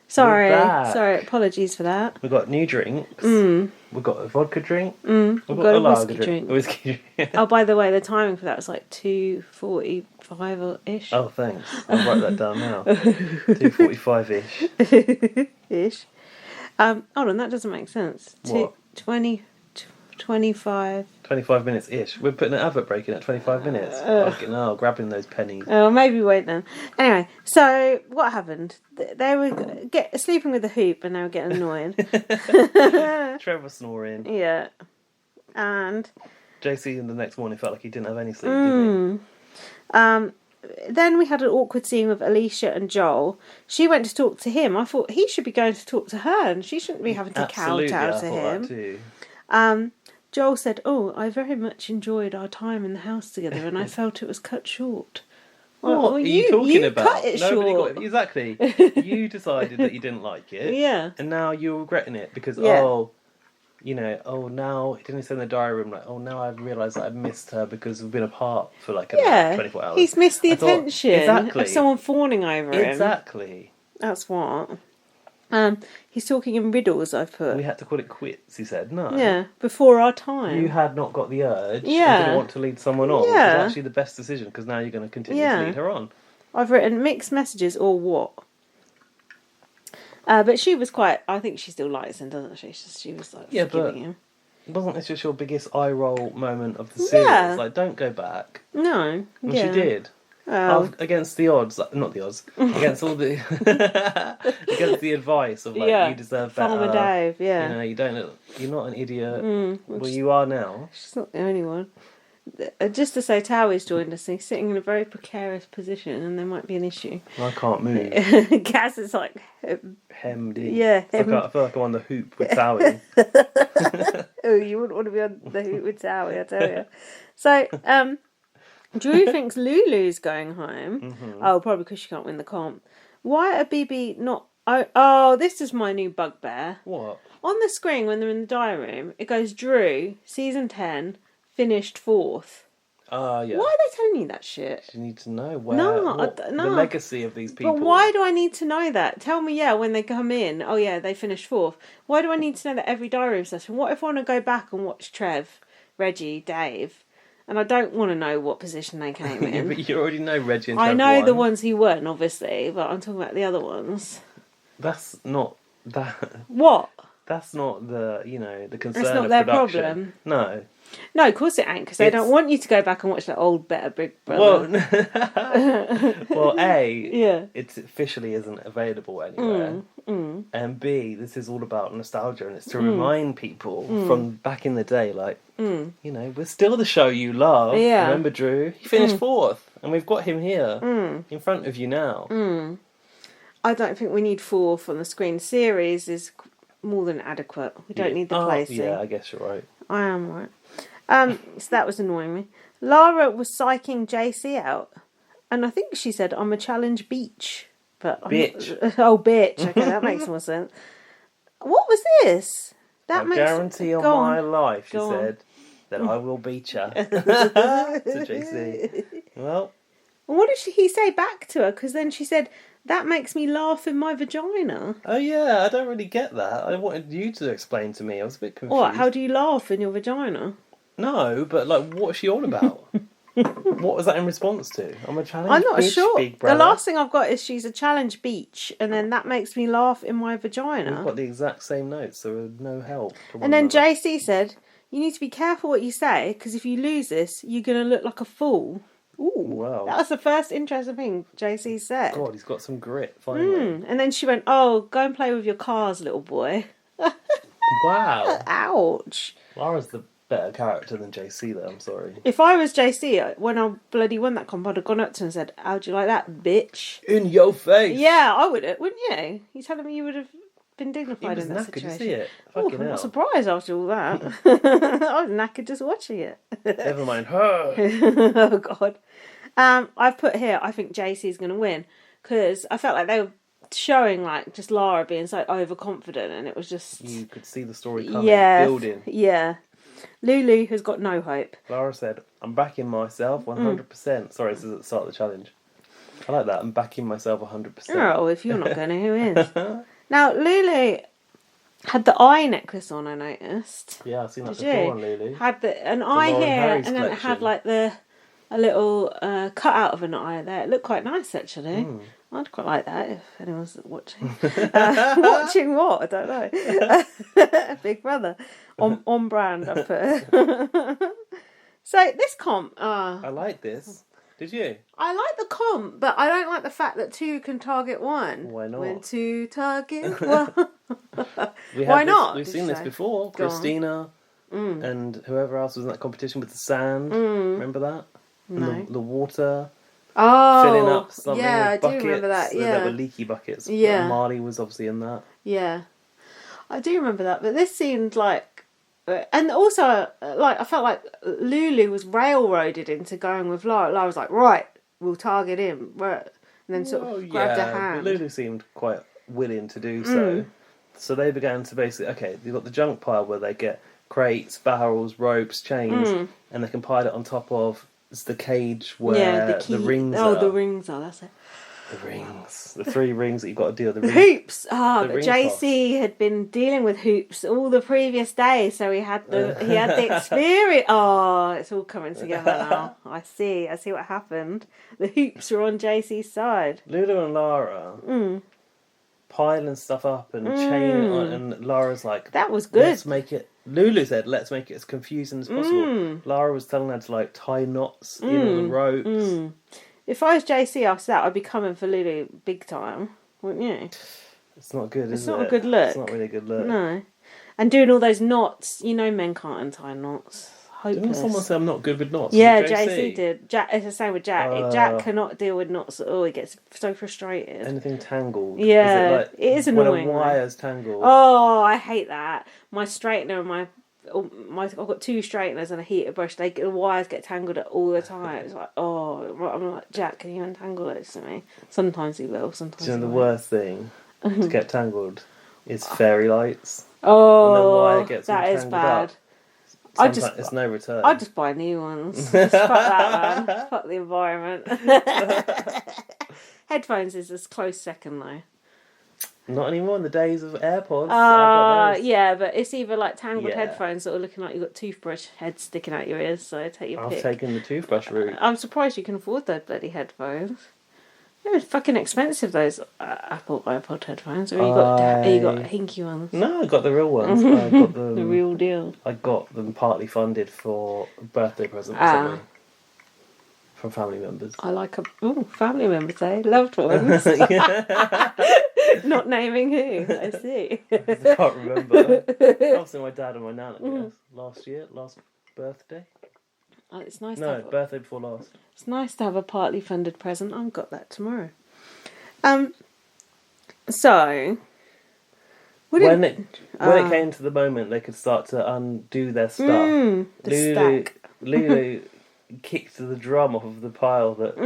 Sorry, we're back. apologies for that. We've got new drinks. We've got a vodka drink. We've got a lager whiskey drink. A whiskey drink. Oh, by the way, the timing for that was like 2:45-ish. Oh, thanks. I'll write that down now. 2:45-ish. Ish. Hold on, that doesn't make sense. What? 25. 25 minutes-ish. We're putting an advert break in at 25 minutes. Fucking hell, grabbing those pennies. Oh, maybe wait then. Anyway, so what happened? They were sleeping with the hoop and they were getting annoyed. Trevor snoring. Yeah. And... JC in the next morning felt like he didn't have any sleep, did he? Then we had an awkward scene with Alicia and Joel. She went to talk to him. I thought he should be going to talk to her and she shouldn't be having to kowtow to him. That too. Joel said, "Oh, I very much enjoyed our time in the house together and I felt it was cut short." What are you talking about? Cut it short. Exactly. You decided that you didn't like it. Yeah. And now you're regretting it because, now, he didn't say in the diary room, like, now I've realised that I've missed her because we've been apart for like 24 hours. He's missed the attention of someone fawning over him. Exactly. That's what. He's talking in riddles, I've put. We had to call it quits, he said. No. Yeah, before our time. You had not got the urge. Yeah. And didn't want to lead someone on. Yeah. It was actually the best decision because now you're going to continue to lead her on. I've written mixed messages or what. But she was I think she still likes him, doesn't she? She was like forgiving him. Wasn't this just your biggest eye roll moment of the series? Yeah. Like, don't go back. No. And she did. Against the odds, not the odds, against all the against the advice of you deserve better. Farmer Dave, you're not an idiot. Well, you are now. She's not the only one. Just to say, Towie's joined us. He's sitting in a very precarious position, and there might be an issue. I can't move. Gaz is like hemmed in. Yeah, I feel like I'm on the hoop with Towie. Oh, you wouldn't want to be on the hoop with Towie, I tell you. So, Drew thinks Lulu's going home. Mm-hmm. Oh, probably because she can't win the comp. Why are BB not... Oh, this is my new bugbear. What? On the screen, when they're in the diary room, it goes, Drew, season 10, finished 4th. Yeah. Why are they telling you that shit? You need to know where... No. The legacy of these people. But why do I need to know that? Tell me, when they come in, they finished 4th. Why do I need to know that every diary room session? What if I want to go back and watch Trev, Reggie, Dave... And I don't want to know what position they came in. But you already know Reggie and I Trevor know won. the ones who weren't, obviously, but I'm talking about the other ones. That's not that. What? That's not the the concern. That's not of their production. problem. No. No, of course it ain't, because they don't want you to go back and watch that old Better Big Brother. Well, A, it officially isn't available anywhere. And B, this is all about nostalgia, and it's to remind people from back in the day, we're still the show you love. Yeah. Remember, Drew? He finished 4th, and we've got him here in front of you now. I don't think we need 4th on the screen. Series is more than adequate. We don't need the placing. Yeah, I guess you're right. I am right. So that was annoying me. Lara was psyching JC out, and I think she said, "I'm a challenge beach." But bitch. Bitch. Okay, that makes more sense. What was this? I guarantee on my life, she said, that I will beat you. To JC. Well. What did he say back to her? Because then she said, "That makes me laugh in my vagina." Oh yeah, I don't really get that. I wanted you to explain to me. I was a bit confused. What? How do you laugh in your vagina? No, but what's she on about? What was that in response to? I'm a challenge. I'm not beach, sure. Big brother. The last thing I've got is she's a challenge beach, and then that makes me laugh in my vagina. We've got the exact same notes, so no help. And then JC said, "You need to be careful what you say, because if you lose this, you're going to look like a fool." Ooh, wow. That was the first interesting thing JC said. God, he's got some grit, finally. And then she went, "Oh, go and play with your cars, little boy." Wow. Ouch. Lara's the better character than JC, though, I'm sorry. If I was JC, when I bloody won that comp, I'd have gone up to her and said, "How'd you like that, bitch?" In your face. Yeah, I would have, wouldn't you? You telling me you would have been dignified in that knackered, situation? you see it? I'm Fucking hell. not surprised after all that. I was knackered just watching it. Never mind her. Oh, God. I've put here, I think JC's going to win, because I felt like they were kept showing like just Lara being so overconfident, and it was just You could see the story coming, building. Yeah. Lulu has got no hope. Lara said, "I'm backing myself 100%." Sorry, this is at the start of the challenge. I like that. I'm backing myself 100%. Oh, if you're not going to, who is? Now, Lulu had the eye necklace on, I noticed. Yeah, I've seen that Did before you? on Lulu. Had an eye Lauren here, Harry's and then it had collection. like a little cut out of an eye there. It looked quite nice, actually. I'd quite like that if anyone's watching. Watching what? I don't know. Big Brother. On brand, I put. So, this comp... I like this. Did you? I like the comp, but I don't like the fact that 2 can target 1. Why not? When 2 target 1. Why not? We've seen this before. Christina and whoever else was in that competition with the sand. Remember that? No. And the water. Oh, Filling up something yeah, with I buckets. do remember that. Yeah, There were leaky buckets. Yeah. Marley was obviously in that. Yeah, I do remember that. But this seemed like, and also like I felt like Lulu was railroaded into going with Lara. Lara was like, right, we'll target him, right, and then sort of grabbed her hand. But Lulu seemed quite willing to do so. So they began to basically, okay, you've got the junk pile where they get crates, barrels, ropes, chains, and they can pile it on top of the cage where the rings are. Oh, the rings are, that's it. The rings. The 3 rings that you've got to deal with. The hoops. Ah, the but ring JC had been dealing with hoops all the previous day, so he had the experience. Oh, it's all coming together now. I see what happened. The hoops were on JC's side. Lulu and Lara piling stuff up and chaining it on, and Lara's like, that was good. Let's make it. Lulu said, "Let's make it as confusing as possible." Lara was telling her to like tie knots in the ropes. If I was JC after that, I'd be coming for Lulu big time, wouldn't you? It's not good, is it? It's not a good look. It's not really a good look. No. And doing all those knots, men can't untie knots. Hopeless. Didn't someone say I'm not good with knots? Yeah, Was it JC did. Jack, it's the same with Jack. Jack cannot deal with knots at all. He gets so frustrated. Anything tangled. Yeah, is it is annoying. When a wire's tangled. Oh, I hate that. My straightener and I've got 2 straighteners and a heater brush. The wires get tangled all the time. It's like, I'm like, Jack, can you untangle those to me? Sometimes he will. Sometimes. Do you know the worst thing to get tangled is fairy lights. Oh, when the wire gets that all is tangled bad. Up. Sometimes it's no return. I'd just buy new ones. Just fuck that, man. Fuck the environment. Headphones is a close second, though. Not anymore in the days of AirPods. Yeah, but it's either like tangled headphones that are looking like you've got toothbrush heads sticking out your ears, so take your pick. I've taken the toothbrush route. I'm surprised you can afford those bloody headphones. They're fucking expensive, those Apple iPod headphones. Or you got hinky ones? No, I got the real ones. I got them, the real deal. I got them partly funded for a birthday present or something. From family members. I like family members, eh? Loved ones. Not naming who, I see. I can't remember. Obviously my dad and my nan, I guess. Last birthday. Oh, it's nice. Birthday before last. It's nice to have a partly funded present. I've got that tomorrow. So when it came to the moment they could start to undo their stuff, Lulu kicked the drum off of the pile that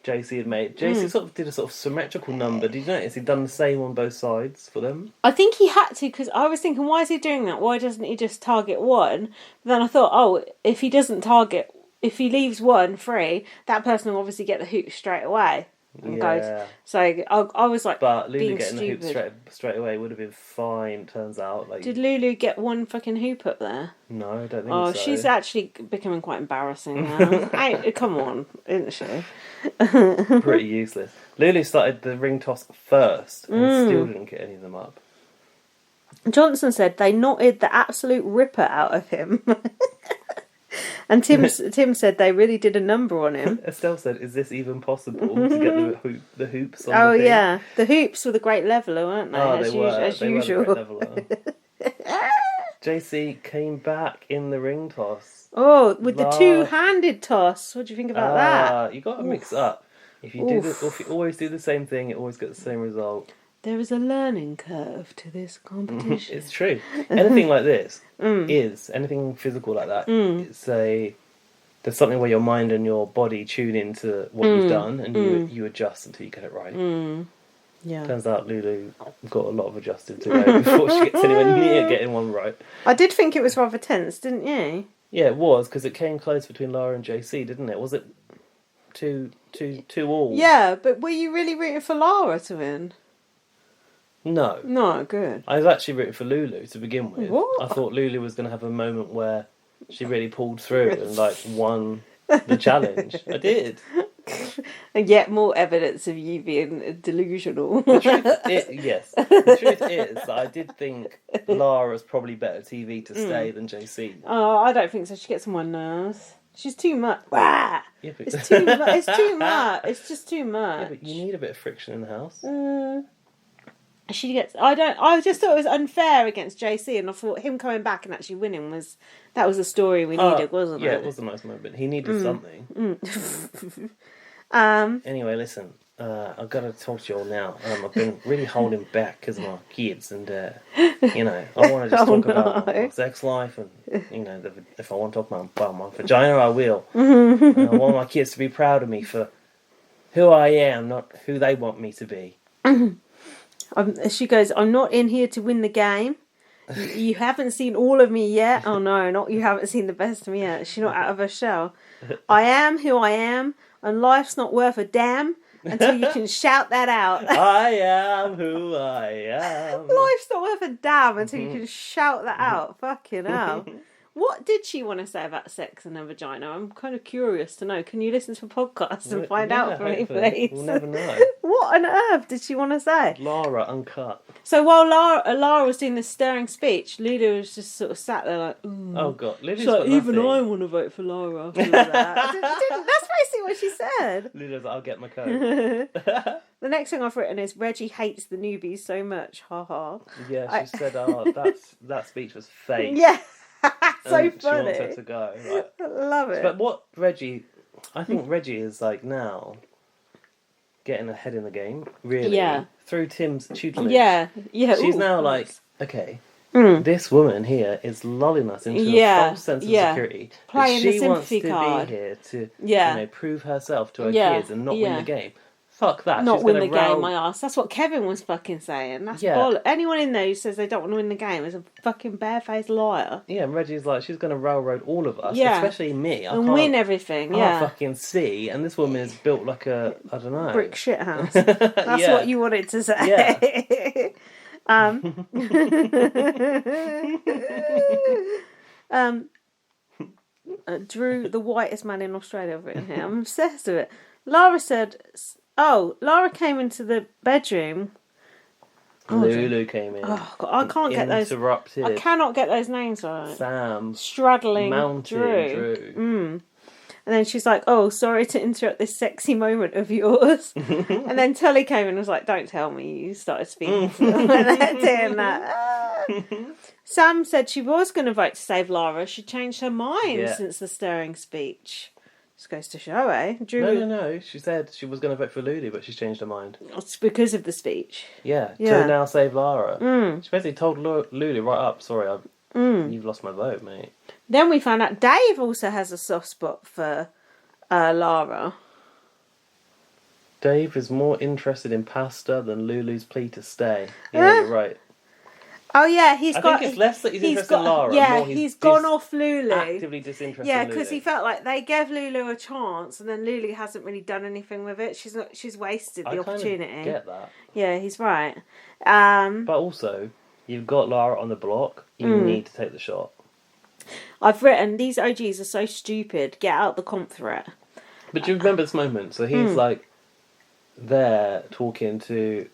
JC had made. JC sort of did a sort of symmetrical number. Did you notice he'd done the same on both sides for them? I think he had to, because I was thinking, why is he doing that? Why doesn't he just target 1? But then I thought, if he doesn't target, if he leaves 1 free, that person will obviously get the hoop straight away. And goes. So I was like, but Lulu being getting stupid. the hoop straight away would have been fine. Turns out, did Lulu get 1 fucking hoop up there? No, I don't think so. Oh, she's actually becoming quite embarrassing now. Come on, isn't she? Pretty useless. Lulu started the ring toss first and still didn't get any of them up. Johnson said they knotted the absolute ripper out of him. And Tim said they really did a number on him. Estelle said, "Is this even possible to get the hoops on the thing?" Yeah. The hoops were the great leveller, weren't they? Oh, as usual. Were the great leveller. JC came back in the ring toss. Oh, with the 2-handed toss. What do you think about that? You got to mix up. If you always do the same thing, it always gets the same result. There is a learning curve to this competition. It's true. Anything like this is anything physical like that. It's there's something where your mind and your body tune into what you've done, and you adjust until you get it right. Yeah. Turns out Lulu got a lot of adjusting to go before she gets anywhere near getting one right. I did think it was rather tense, didn't you? Yeah, it was, because it came close between Lara and JC, didn't it? Was it 2-2 all? Yeah, but were you really rooting for Lara to win? No. No, good. I was actually rooting for Lulu to begin with. What? I thought Lulu was going to have a moment where she really pulled through and, like, won the challenge. I did. And yet more evidence of you being delusional. Yes. The truth is that I did think Lara's probably better TV to stay than JC. Oh, I don't think so. She gets on my nerves. She's too much. Wah! Yeah, but... It's too much. It's too much. It's just too much. Yeah, but you need a bit of friction in the house. She gets. I just thought it was unfair against JC, and I thought him coming back and actually winning was the story we needed, wasn't it? Yeah, it was a nice moment. He needed something. Anyway, listen. I've got to talk to you all now. I've been really holding back because of my kids, and I want to just talk about my sex life, and if I want to talk about my vagina, I will. And I want my kids to be proud of me for who I am, not who they want me to be. She goes, I'm not in here to win the game. You haven't seen all of me yet. Oh no, not you haven't seen the best of me yet. She's not out of her shell. I am who I am, and life's not worth a damn until you can shout that out. I am who I am. Life's not worth a damn until you can shout that out. Fucking hell. What did she want to say about sex and her vagina? I'm kind of curious to know. Can you listen to a podcast and find out for me, please? We'll never know. What on earth did she want to say? Lara, uncut. So while Lara was doing this stirring speech, Lulu was just sort of sat there like, ooh. Oh, God. Lulu's like, got even nothing. I want to vote for Lara. After all that. That's basically what she said. Lulu's like, I'll get my code. The next thing I've written is, Reggie hates the newbies so much. Ha ha. Yeah, she said, that speech was fake. Yeah. So and funny. She wants her to go. Right. I love it. But I think Reggie is like now getting ahead in the game, really. Yeah. Through Tim's tutelage. Yeah. She's now like, okay, this woman here is lulling us into a false sense of security. Playing the she sympathy wants to card. be here to prove herself to her kids and not win the game. Fuck that. Not She's win gonna the game, my ass. That's what Kevin was fucking saying. That's bollocks. Anyone in there who says they don't want to win the game is a fucking barefaced liar. Yeah, and Reggie's like, she's going to railroad all of us, especially me. And win everything, I can't fucking see. And this woman is built like a, I don't know. brick shit house. That's what you wanted to say. Yeah. Drew, the whitest man in Australia, I've written here. I'm obsessed with it. Lara said, Lara came into the bedroom. Lulu came in. Oh, God, I can't get those. Interrupted. I cannot get those names right. Sam. Struggling. Mountain Drew. And then she's like, oh, sorry to interrupt this sexy moment of yours. And then Tully came in and was like, don't tell me you started speaking to them. Doing that. Sam said she was going to vote to save Lara. She changed her mind since the stirring speech. Just goes to show, eh? Drew... No. She said she was going to vote for Lulu, but she's changed her mind. It's because of the speech. Yeah. To now save Lara. She basically told Lulu right up, sorry, you've lost my vote, mate. Then we found out Dave also has a soft spot for Lara. Dave is more interested in pasta than Lulu's plea to stay. Yeah, you're right. Oh yeah, I think it's less that he's interested in Lara. Yeah, more he's gone off Lulu. Actively disinterested. Yeah, in Lulu. because he felt like they gave Lulu a chance, and then Lulu hasn't really done anything with it. She's wasted the opportunity. I get that. Yeah, he's right. But also, you've got Lara on the block. You need to take the shot. I've written, these OGs are so stupid. Get out the comp threat. But do you remember this moment? So he's like there talking to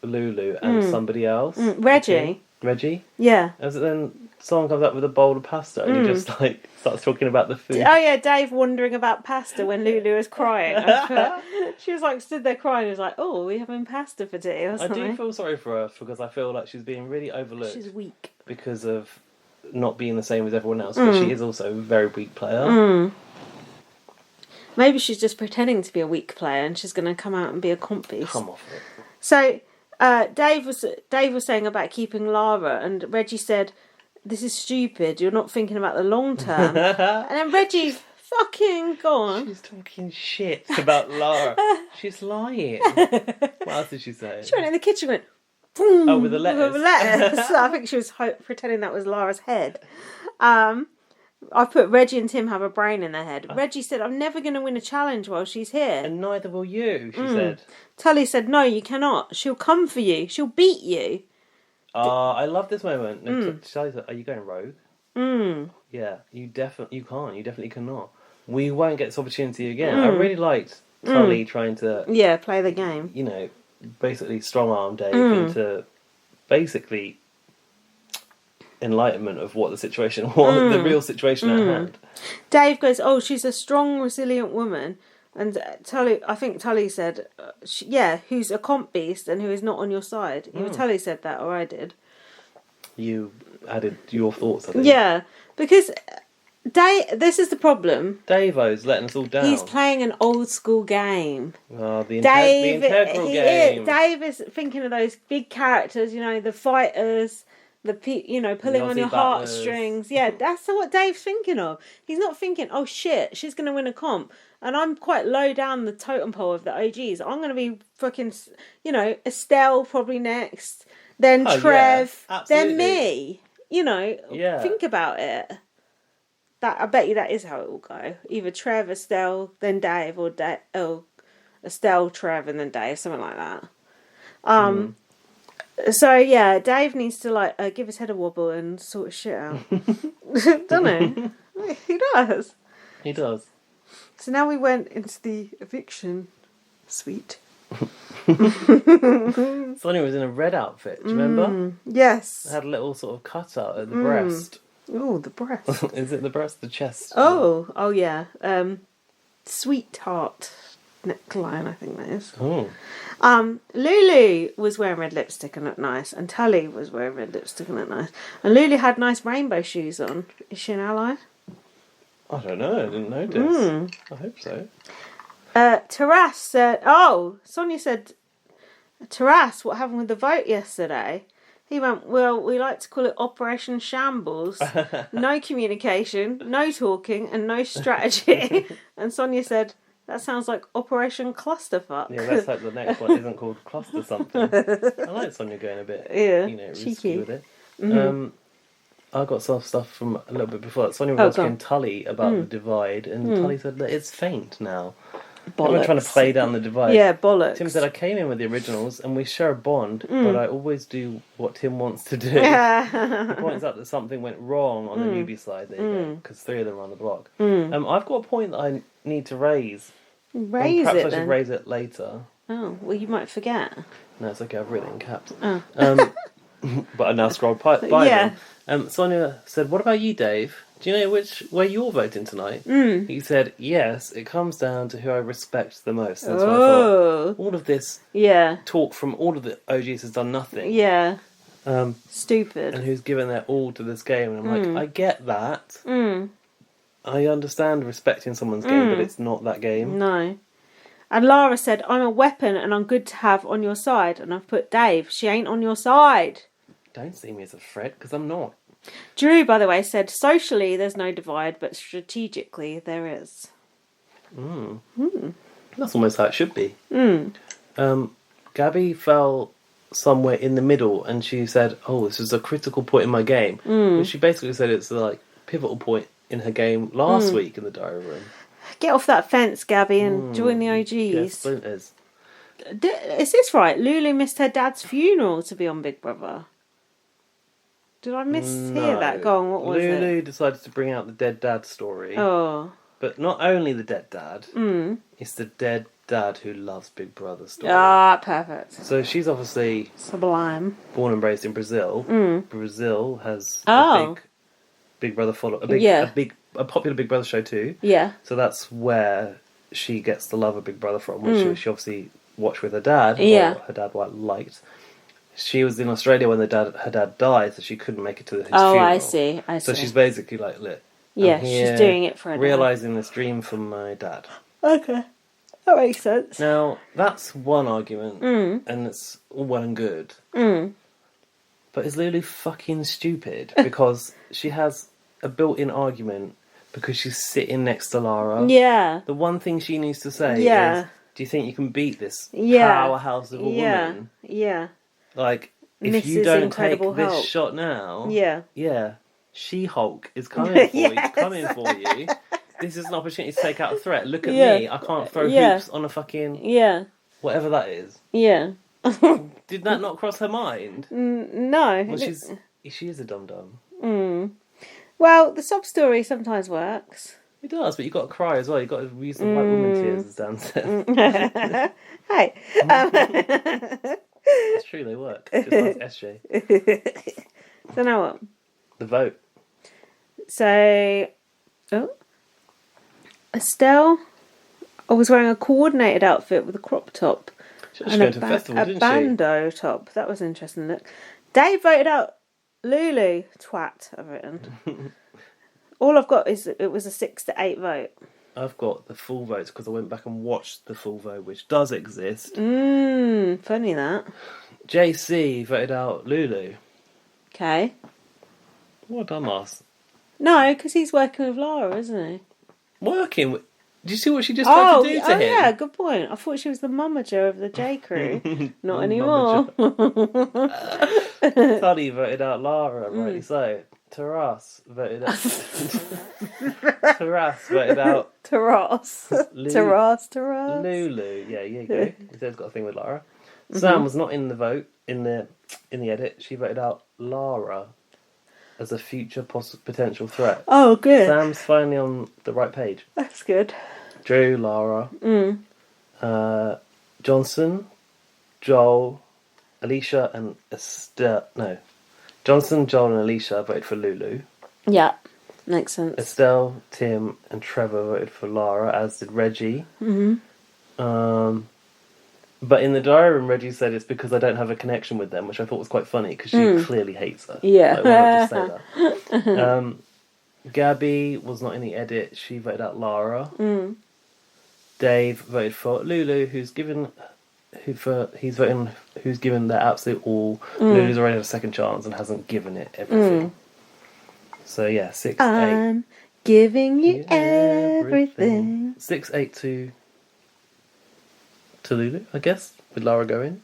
Lulu and somebody else. Reggie. Reggie? Yeah. As then someone comes up with a bowl of pasta and he just like starts talking about the food. Oh yeah, Dave wondering about pasta when Lulu was crying. She was like stood there crying and was like, oh, are we having pasta for tea or something? I do feel sorry for her because I feel like she's being really overlooked. She's weak. Because of not being the same as everyone else, but she is also a very weak player. Maybe she's just pretending to be a weak player and she's going to come out and be a comp beast. Come off it. So Dave was saying about keeping Lara, and Reggie said, "This is stupid. You're not thinking about the long term." And then Reggie Fucking go on. She's talking shit about Lara. She's lying. What else did she say? She went in the kitchen and went, boom. Oh, with the lettuce. With the lettuce. I think she was pretending that was Lara's head. I put Reggie and Tim have a brain in their head. Reggie said, I'm never going to win a challenge while she's here. And neither will you, she said. Tully said, no, you cannot. She'll come for you. She'll beat you. I love this moment. Tully said, are you going rogue? Yeah, you can't. You definitely cannot. We won't get this opportunity again. I really liked Tully trying to... Yeah, play the game. You know, basically strong-arm Dave into basically... enlightenment of what the situation was, the real situation at hand. Dave goes, oh, she's a strong, resilient woman. And I think Tully said, who's a comp beast and who is not on your side. Either Tully said that or I did. You added your thoughts, I think. Yeah, because this is the problem. Dave-O's letting us all down. He's playing an old school game. Oh, the integral game. Dave is thinking of those big characters, the fighters... pulling on your heartstrings. Yeah, that's what Dave's thinking of. He's not thinking, oh shit, she's going to win a comp. And I'm quite low down the totem pole of the OGs. I'm going to be fucking, Estelle probably next. Then Trev. Yeah, then me. Think about it. I bet you that is how it will go. Either Trev, Estelle, then Dave, or Estelle, Trev, and then Dave. Something like that. So, yeah, Dave needs to, give his head a wobble and sort his shit out. Don't he? He does. He does. So now we went into the eviction suite. Sonia was in a red outfit, do you remember? Yes. It had a little sort of cutout at the breast. Oh, the breast. Is it the breast? The chest? Oh yeah. Sweetheart neckline, I think that is. Oh. Lulu was wearing red lipstick and looked nice, and Tully was wearing red lipstick and looked nice. And Lulu had nice rainbow shoes on. Is she an ally? I don't know, I didn't notice. I hope so. Taras said, Sonia said, Taras, what happened with the vote yesterday? He went, well, we like to call it Operation Shambles. No communication, no talking, and no strategy. And Sonia said, that sounds like Operation Clusterfuck. Yeah, let's hope the next one isn't called Cluster something. I like Sonia going a bit, risky cheeky with it. I got some stuff from a little bit before that. Sonia was asking Tully about the divide, and Tully said that it's faint now. Bollocks. I'm trying to play down the divide. Yeah, bollocks. Tim said, I came in with the originals, and we share a bond, but I always do what Tim wants to do. He points out that something went wrong on the newbie side, there you go, because 3 of them are on the block. I've got a point that I need to raise. Perhaps I should raise it later. Oh, well, you might forget. No, it's okay, I've written it in caps. But I now scrolled by them. Sonia said, what about you, Dave? Do you know where you're voting tonight? He said, yes, it comes down to who I respect the most. That's what I thought. All of this talk from all of the OGs has done nothing. Yeah. Stupid. And who's given their all to this game. And I'm like, I get that. I understand respecting someone's game, but it's not that game. No. And Lara said, I'm a weapon and I'm good to have on your side. And I've put, Dave, she ain't on your side. Don't see me as a threat, because I'm not. Drew, by the way, said, socially there's no divide, but strategically there is. That's almost how it should be. Gabby fell somewhere in the middle, and she said, this is a critical point in my game. Which she basically said it's the pivotal point in her game last week in the diary room. Get off that fence, Gabby, and join the OGs. Get splinters. Is this right? Lulu missed her dad's funeral to be on Big Brother. Did I hear that? Go on, what was it? Lulu decided to bring out the dead dad story. Oh. But not only the dead dad, it's the dead dad who loves Big Brother story. Ah, perfect. So she's obviously... Sublime. Born and raised in Brazil. Brazil has a Big Brother follow... A popular Big Brother show too. Yeah. So that's where she gets the love of Big Brother from, which she obviously watched with her dad, or her dad liked. She was in Australia when her dad died, so she couldn't make it to his funeral. Oh, I see. So she's basically like, look, yeah, she's doing it for her realising this dream from my dad. Okay. That makes sense. Now, that's one argument, and it's all well and good. But is Lulu fucking stupid? Because she has a built-in argument because she's sitting next to Lara. Yeah. The one thing she needs to say Yeah. is, do you think you can beat this Yeah. powerhouse of a Yeah. woman? Yeah. Like, if you Mrs. don't Incredible take this Hulk. shot now, Yeah. She-Hulk is coming for you. Yes. Coming for you. This is an opportunity to take out a threat. Look at Yeah. me. I can't throw Yeah. hoops on a fucking Yeah. whatever that is. Yeah. Did that not cross her mind? No. Well, she is a dum dum. Well, the sob story sometimes works. It does, but you got to cry as well. You got to use the white woman tears, as Dan said. Hey. It's true, they work. Just like SJ. So now what? The vote. So, Estelle, I was wearing a coordinated outfit with a crop top She was going to a festival, didn't she? bandeau top. That was an interesting look. Dave voted out Lulu. Twat, I've written. All I've got is it was a 6-8 vote. I've got the full votes because I went back and watched the full vote, which does exist. Funny that. JC voted out Lulu. Okay. What a dumbass. No, because he's working with Lara, isn't he? Working with... Did you see what she just tried to do to him? Yeah, good point. I thought she was the mummager of the J crew. Not anymore. Tully voted out Lara, rightly so. Taras voted out... Taras voted out... Taras. Taras. Lulu. Yeah, you go. He said he's got a thing with Lara. Sam was not in the vote, in the edit. She voted out Lara as a future potential threat. Oh, good. Sam's finally on the right page. That's good. Drew, Lara, Johnson, Joel, Alicia, and Estelle. No, Johnson, Joel, and Alicia voted for Lulu. Yeah, makes sense. Estelle, Tim, and Trevor voted for Lara, as did Reggie. But in the diary room, Reggie said it's because I don't have a connection with them, which I thought was quite funny because she clearly hates her. Yeah. Like, why not just say that? Gabby was not in the edit. She voted out Lara. Dave voted for Lulu, who's given their absolute all. Lulu's already had a second chance and hasn't given it everything. So yeah, 6-8. I'm giving you everything. 6-8 to Lulu, I guess, with Lara going.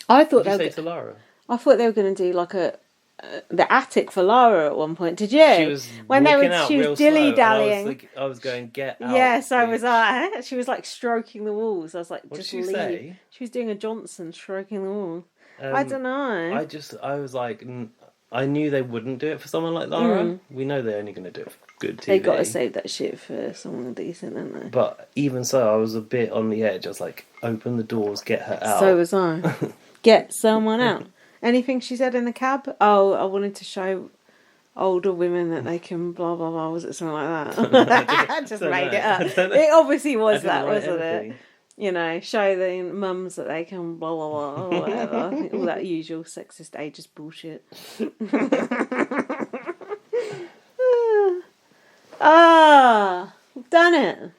I thought What did you say to Lara? I thought they were going to do like the attic for Lara at one point. Did you? She was she was dilly dallying. I was going, get out. Yes, I was. She was like stroking the walls. I was like, What just did she leave. say? She was doing a Johnson stroking the wall. I don't know. I was like, I knew they wouldn't do it for someone like Lara. We know they're only going to do it for good TV. They got to save that shit for someone decent, don't they? But even so, I was a bit on the edge. I was like, open the doors, get her out. So was I. Get someone out. Anything she said in the cab? Oh, I wanted to show older women that they can blah blah blah. Was it something like that? I just made it up. It obviously was that, wasn't it? You know, show the mums that they can blah blah blah or whatever. All that usual sexist ageist bullshit. Done it.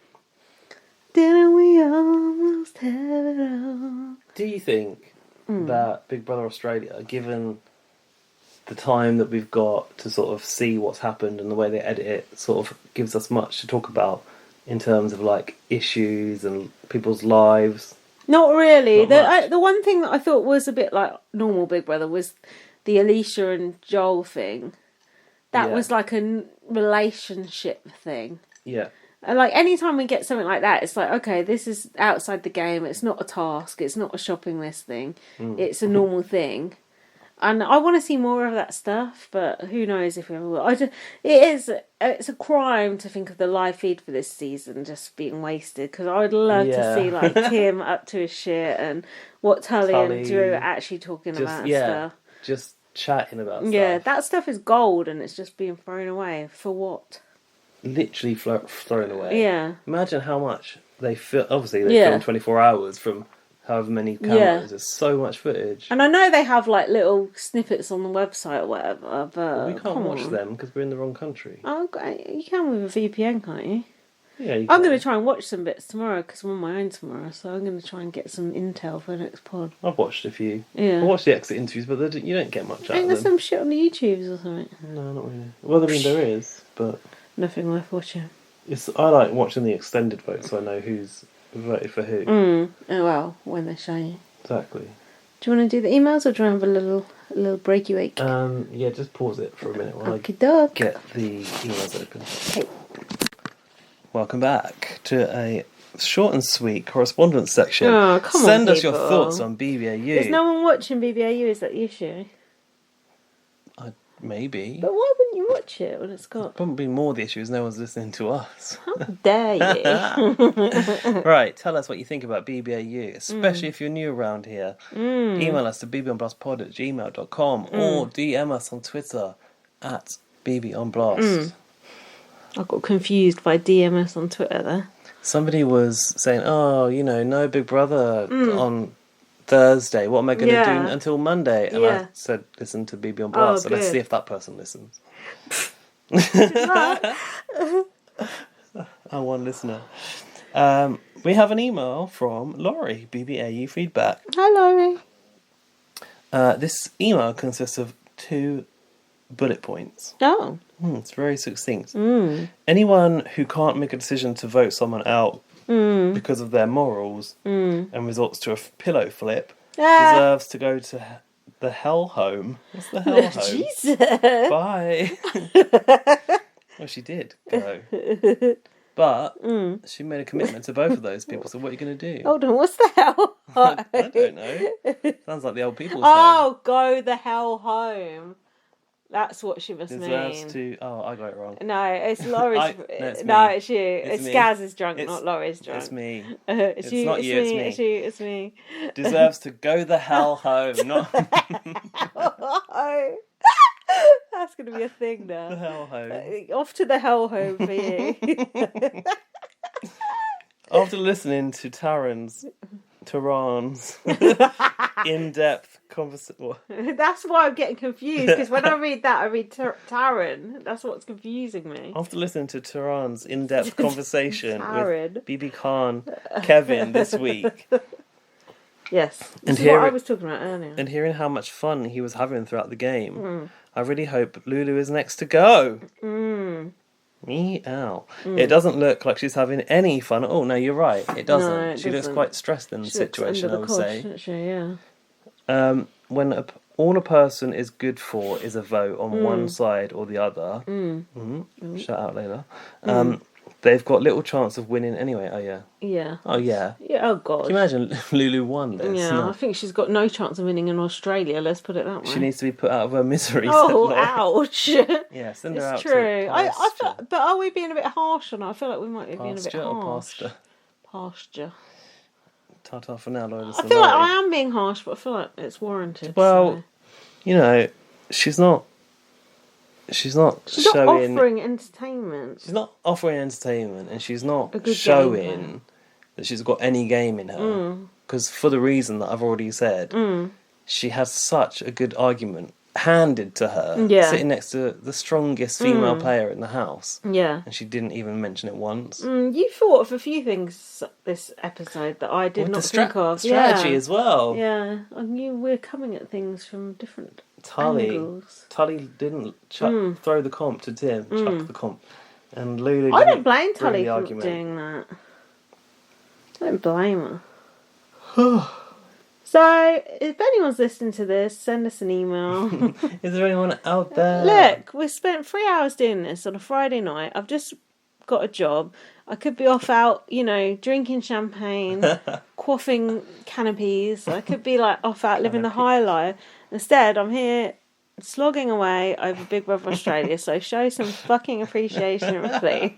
Didn't we almost have it all? Do you think that Big Brother Australia, given the time that we've got to sort of see what's happened and the way they edit it, sort of gives us much to talk about in terms of like issues and people's lives? Not really. Not The one thing that I thought was a bit like normal Big Brother was the Alicia and Joel thing. That was like a relationship thing. Yeah. And like anytime we get something like that, it's like, okay, this is outside the game. It's not a task. It's not a shopping list thing. It's a normal thing. And I want to see more of that stuff, but who knows if we ever will. It's a crime to think of the live feed for this season just being wasted, because I would love to see like Tim up to his shit and what Tully and Drew are actually talking about stuff. Just chatting about stuff. Yeah, that stuff is gold and it's just being thrown away. For what? Literally thrown away. Yeah. Imagine how much they film. Obviously, they film 24 hours from however many cameras. Yeah. There's so much footage. And I know they have like little snippets on the website or whatever, but we can't watch them because we're in the wrong country. Oh, you can with a VPN, can't you? Yeah, you I'm going to try and watch some bits tomorrow because I'm on my own tomorrow, so I'm going to try and get some intel for the next pod. I've watched a few. Yeah. I watched the exit interviews, but you don't get much out of Ain't them. there some shit on the YouTubes or something? No, not really. Well, I mean, there is, but... Nothing worth watching. I like watching the extended vote so I know who's voted for who. Oh, well, when they show you. Exactly. Do you want to do the emails or do you want to have a little breaky week? Yeah, just pause it for a minute while I Okie doke. get the emails open. Okay. Welcome back to a short and sweet correspondence section. Oh, come on, Send us your people. thoughts on BBAU. Is no one watching BBAU? Is that the issue? Maybe. But why wouldn't you watch it when it's got... Probably more the issue is no one's listening to us. How dare you? Right, tell us what you think about BBAU, especially if you're new around here. Email us to bbonblastpod@gmail.com or DM us on Twitter at bbonblast. I got confused by DMS on Twitter there. Somebody was saying, no Big Brother on Thursday. What am I going to do until Monday? And I said, listen to BB on Blast. So let's see if that person listens. Our one listener. We have an email from Laurie, BBAU feedback. Hi, Laurie. This email consists of 2 bullet points. Oh. It's very succinct. Anyone who can't make a decision to vote someone out because of their morals and resorts to a pillow flip deserves to go to the hell home. What's the hell home? Jesus. Bye. Well, she did go. But she made a commitment to both of those people, so what are you going to do? Hold on, what's the hell home? I don't know. Sounds like the old people's home. Go the hell home. That's what she must deserves mean. to... Oh, I got it wrong. No, it's Laurie's... No, it's you. It's Gaz is drunk, not Laurie's drunk. It's me. It's you, not you, me, it's me. It's me. Deserves to go the hell home, not... That's going to be a thing now. The hell home. Off to the hell home for you. After listening to Tehran's in-depth conversation... That's why I'm getting confused, because when I read that, I read Taran. That's what's confusing me. After listening to Tehran's in-depth conversation with Bibi Khan, Kevin this week... Yes, this is what I was talking about earlier. And hearing how much fun he was having throughout the game, I really hope Lulu is next to go. Meow. It doesn't look like she's having any fun. Oh, no, you're right. It doesn't. No, she looks quite stressed in the situation, I would say. When all a person is good for is a vote on one side or the other, shout out Layla, they've got little chance of winning anyway. Oh, yeah. Yeah. Oh, yeah. Yeah. Oh, God. Can you imagine Lulu won this? Yeah, No. I think she's got no chance of winning in Australia, let's put it that way. She needs to be put out of her misery. Oh, ouch. Yeah, send her out It's true. to I feel, but are we being a bit harsh on her? I feel like we might be being a bit Pasture or harsh. pasture? Pasture. Ta-ta for now, Lola. I feel like I am being harsh, but I feel like it's warranted. Well, you know, she's not showing... offering entertainment. She's not offering entertainment, and she's not A good showing that she's got any game in her. Because for the reason that I've already said, she has such a good argument handed to her, sitting next to the strongest female player in the house. Yeah. And she didn't even mention it once. You thought of a few things this episode that I did not think of. Strategy as well. Yeah. I knew we're coming at things from different angles. Tully didn't throw the comp to Tim, chuck the comp. And Lulu I don't blame Tully the for argument. doing that. I don't blame her. So, if anyone's listening to this, send us an email. Is there anyone out there? Look, we spent 3 hours doing this on a Friday night. I've just got a job. I could be off out, drinking champagne, quaffing canopies. I could be off out living the high life. Instead, I'm here slogging away over Big Brother Australia. So show some fucking appreciation, please.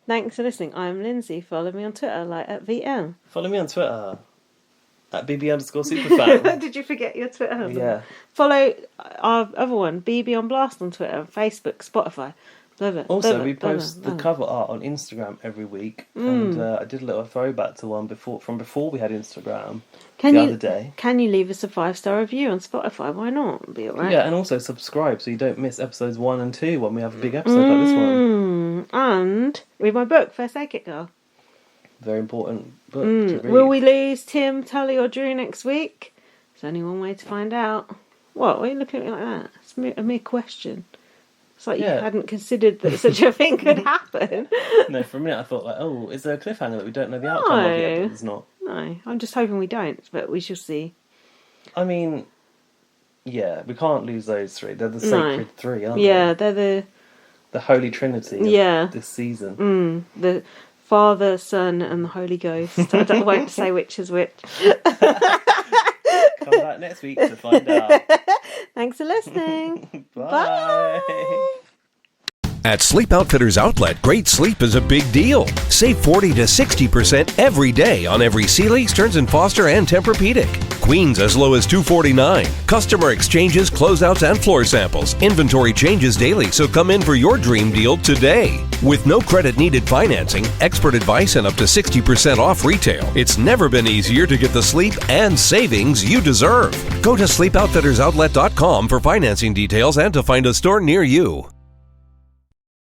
Thanks for listening. I'm Lindsay. Follow me on Twitter, at VM. Follow me on Twitter, at BB_superfan. Did you forget your Twitter handle? Yeah. Follow our other one, BB on Blast on Twitter, Facebook, Spotify. Also, we post the cover art on Instagram every week, and I did a little throwback to one from before we had Instagram other day. Can you leave us a 5-star review on Spotify? Why not? It'll be alright. Yeah, and also subscribe so you don't miss episodes 1 and 2 when we have a big episode like this one. And read my book, First Aid Kit Girl. Very important book to read. Will we lose Tim, Tully or Drew next week? There's only one way to find out. What are you looking at me like that? It's a mere question. It's like Yeah. you hadn't considered that such a thing could happen. No, for a minute I thought like, oh, is there a cliffhanger that we don't know the outcome of yet? No. But there's not. No, I'm just hoping we don't, but we shall see. I mean, yeah, we can't lose those three. They're the sacred three, aren't Yeah, they? they're The Holy Trinity of this season. the Father, Son, and the Holy Ghost. I won't say which is which. Come back next week to find out. Thanks for listening. Bye. Bye. At Sleep Outfitters Outlet, great sleep is a big deal. Save 40 to 60% every day on every Sealy, Stearns & Foster, and Tempur-Pedic. Queens as low as $249. Customer exchanges, closeouts, and floor samples. Inventory changes daily, so come in for your dream deal today. With no credit needed financing, expert advice, and up to 60% off retail, it's never been easier to get the sleep and savings you deserve. Go to sleepoutfittersoutlet.com for financing details and to find a store near you.